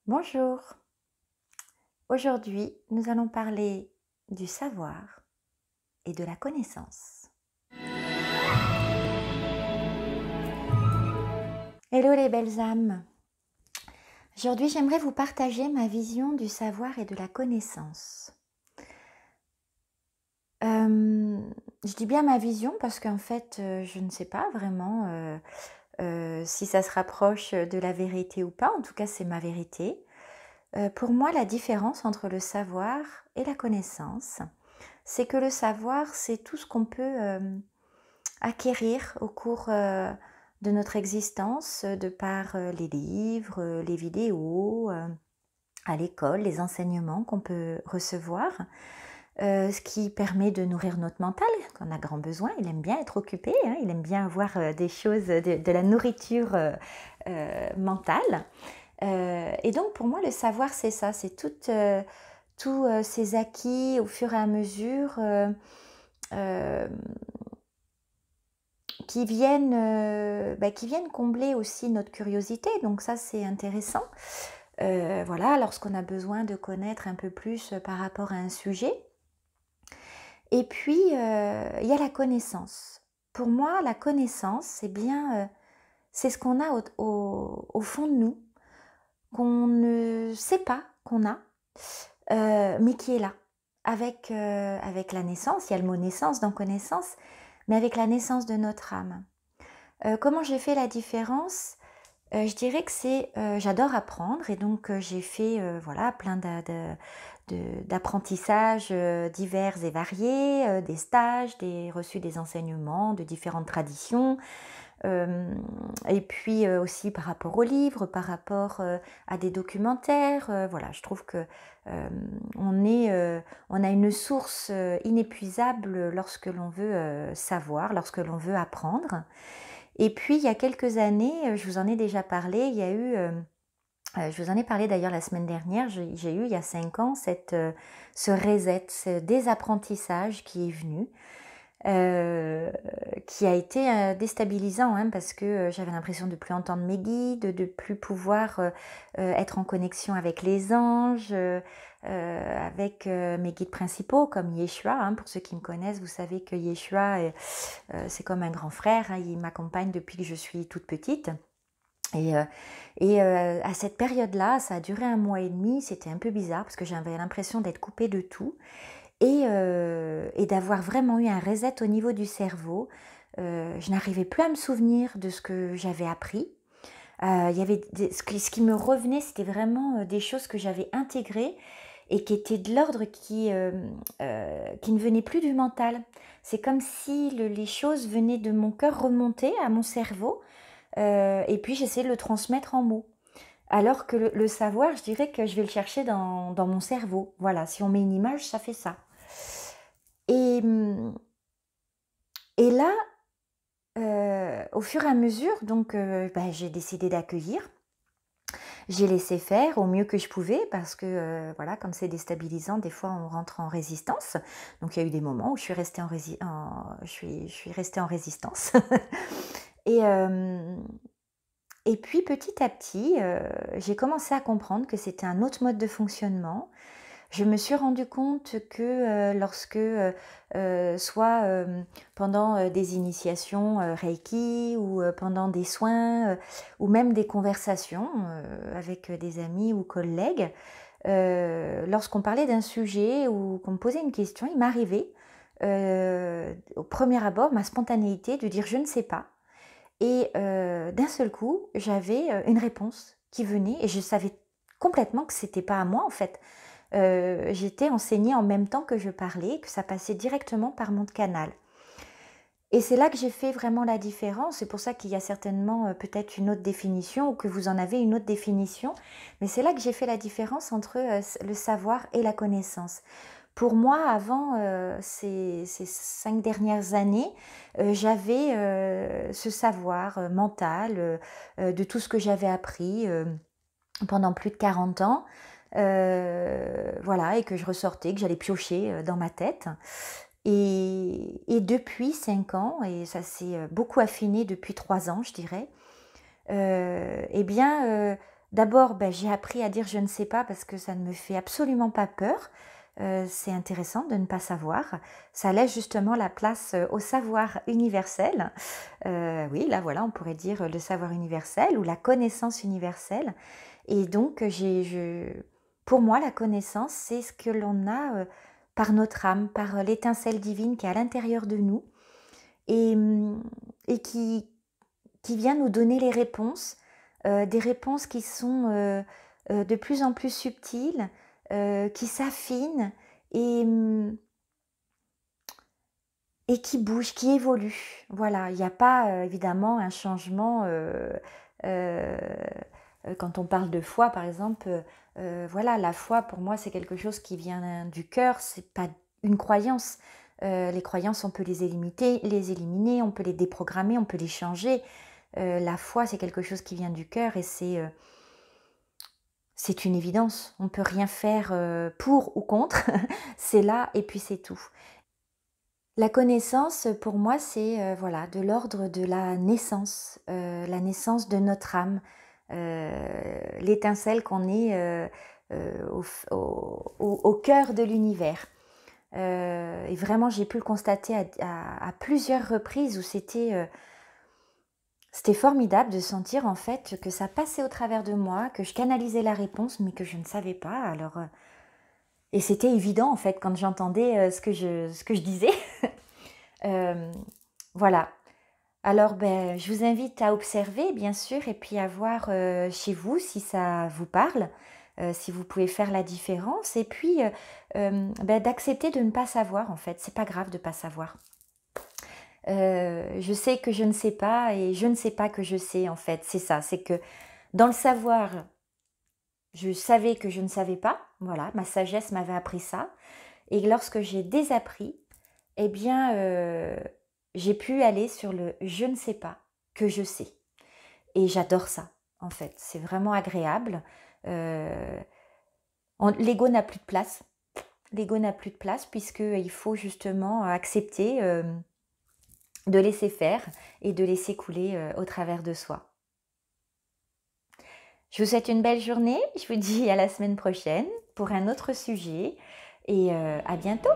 Bonjour, aujourd'hui nous allons parler du savoir et de la connaissance. Hello les belles âmes, aujourd'hui j'aimerais vous partager ma vision du savoir et de la connaissance. Je dis bien ma vision parce qu'en fait je ne sais pas vraiment si ça se rapproche de la vérité ou pas, en tout cas c'est ma vérité. Pour moi la différence entre le savoir et la connaissance, c'est que le savoir c'est tout ce qu'on peut acquérir au cours de notre existence, de par les livres, les vidéos, à l'école, les enseignements qu'on peut recevoir, ce qui permet de nourrir notre mental, qu'on a grand besoin. Il aime bien être occupé, hein, il aime bien avoir des choses, de la nourriture mentale. Et donc pour moi, le savoir, c'est ça, c'est tous ces acquis au fur et à mesure euh, qui viennent combler aussi notre curiosité, donc ça c'est intéressant. Voilà, lorsqu'on a besoin de connaître un peu plus par rapport à un sujet. Et puis, il y a la connaissance. Pour moi, la connaissance, c'est ce qu'on a au fond de nous, qu'on ne sait pas qu'on a, mais qui est là. Avec la naissance, il y a le mot naissance dans connaissance, mais avec la naissance de notre âme. Comment j'ai fait la différence? Je dirais que j'adore apprendre et donc j'ai fait, voilà, plein d'apprentissages, divers et variés, des stages, reçu des enseignements de différentes traditions, et puis, aussi par rapport aux livres, par rapport, à des documentaires, voilà, je trouve que, on a une source, inépuisable lorsque l'on veut, savoir, lorsque l'on veut apprendre. Et puis il y a quelques années, je vous en ai déjà parlé, il y a eu, je vous en ai parlé d'ailleurs la semaine dernière, j'ai eu il y a 5 ans ce reset, ce désapprentissage qui est venu, qui a été, déstabilisant, hein, parce que, j'avais l'impression de ne plus entendre mes guides, de ne plus pouvoir, être en connexion avec les anges, avec, mes guides principaux comme Yeshua, hein. Pour ceux qui me connaissent, vous savez que Yeshua c'est comme un grand frère, hein, il m'accompagne depuis que je suis toute petite. Et, euh, à cette période-là, ça a duré 1 mois et demi, c'était un peu bizarre parce que j'avais l'impression d'être coupée de tout et d'avoir vraiment eu un reset au niveau du cerveau. Je n'arrivais plus à me souvenir de ce que j'avais appris. Il y avait ce qui me revenait, c'était vraiment des choses que j'avais intégrées et qui étaient de l'ordre qui ne venaient plus du mental. C'est comme si les choses venaient de mon cœur remonter à mon cerveau, et puis j'essayais de le transmettre en mots. Alors que le savoir, je dirais que je vais le chercher dans mon cerveau. Voilà, si on met une image, ça fait ça. Et, et là, au fur et à mesure, donc j'ai décidé d'accueillir. J'ai laissé faire au mieux que je pouvais parce que, voilà, comme c'est déstabilisant, des fois on rentre en résistance. Donc il y a eu des moments où je suis restée je suis restée en résistance. Et, et puis petit à petit, j'ai commencé à comprendre que c'était un autre mode de fonctionnement. Je me suis rendu compte que, lorsque, soit, pendant, des initiations, reiki ou, pendant des soins, ou même des conversations, avec, des amis ou collègues, lorsqu'on parlait d'un sujet ou qu'on me posait une question, il m'arrivait, au premier abord, ma spontanéité de dire: «Je ne sais pas» et d'un seul coup, j'avais, une réponse qui venait et je savais complètement que c'était pas à moi, en fait. J'étais enseignée en même temps que je parlais, que ça passait directement par mon canal. Et c'est là que j'ai fait vraiment la différence. C'est pour ça qu'il y a certainement peut-être une autre définition ou que vous en avez une autre définition. Mais c'est là que j'ai fait la différence entre le savoir et la connaissance. Pour moi, avant ces 5 dernières années, j'avais ce savoir mental de tout ce que j'avais appris pendant plus de 40 ans. Voilà, et que je ressortais, que j'allais piocher dans ma tête. Et depuis 5 ans, et ça s'est beaucoup affiné depuis 3 ans, je dirais, eh bien, d'abord, j'ai appris à dire: «Je ne sais pas» parce que ça ne me fait absolument pas peur. C'est intéressant de ne pas savoir. Ça laisse justement la place, au savoir universel. Oui, là, voilà, on pourrait dire, le savoir universel ou la connaissance universelle et donc pour moi, la connaissance, c'est ce que l'on a, par notre âme, par, l'étincelle divine qui est à l'intérieur de nous et et qui vient nous donner les réponses, des réponses qui sont, de plus en plus subtiles, qui s'affinent et et qui bougent, qui évoluent. Voilà, il n'y a pas, évidemment un changement, heu quand on parle de foi par exemple, voilà, la foi pour moi c'est quelque chose qui vient du cœur, c'est pas une croyance. Les croyances on peut les éliminer, on peut les déprogrammer, on peut les changer. La foi, c'est quelque chose qui vient du cœur et c'est une évidence. On ne peut rien faire, pour ou contre. C'est là et puis c'est tout. La connaissance, pour moi, c'est, voilà, de l'ordre de la naissance de notre âme, l'étincelle qu'on est, au f au cœur de l'univers. Et vraiment, j'ai pu le constater à plusieurs reprises où c'était formidable de sentir en fait que ça passait au travers de moi, que je canalisais la réponse, mais que je ne savais pas. Alors, et c'était évident en fait quand j'entendais ce que je disais. Euh, voilà. Alors, je vous invite à observer, bien sûr, et puis à voir chez vous si ça vous parle, si vous pouvez faire la différence, et puis d'accepter de ne pas savoir en fait. C'est pas grave de pas savoir. Je sais que je ne sais pas et je ne sais pas que je sais en fait. C'est ça, c'est que dans le savoir, je savais que je ne savais pas. Voilà, ma sagesse m'avait appris ça. Et lorsque j'ai désappris, eh bien, j'ai pu aller sur le je ne sais pas que je sais. Et j'adore ça, en fait. C'est vraiment agréable. Euh, L'ego n'a plus de place. L'ego n'a plus de place puisqu'il faut justement accepter de laisser faire et de laisser couler au travers de soi. Je vous souhaite une belle journée. Je vous dis à la semaine prochaine pour un autre sujet et à bientôt.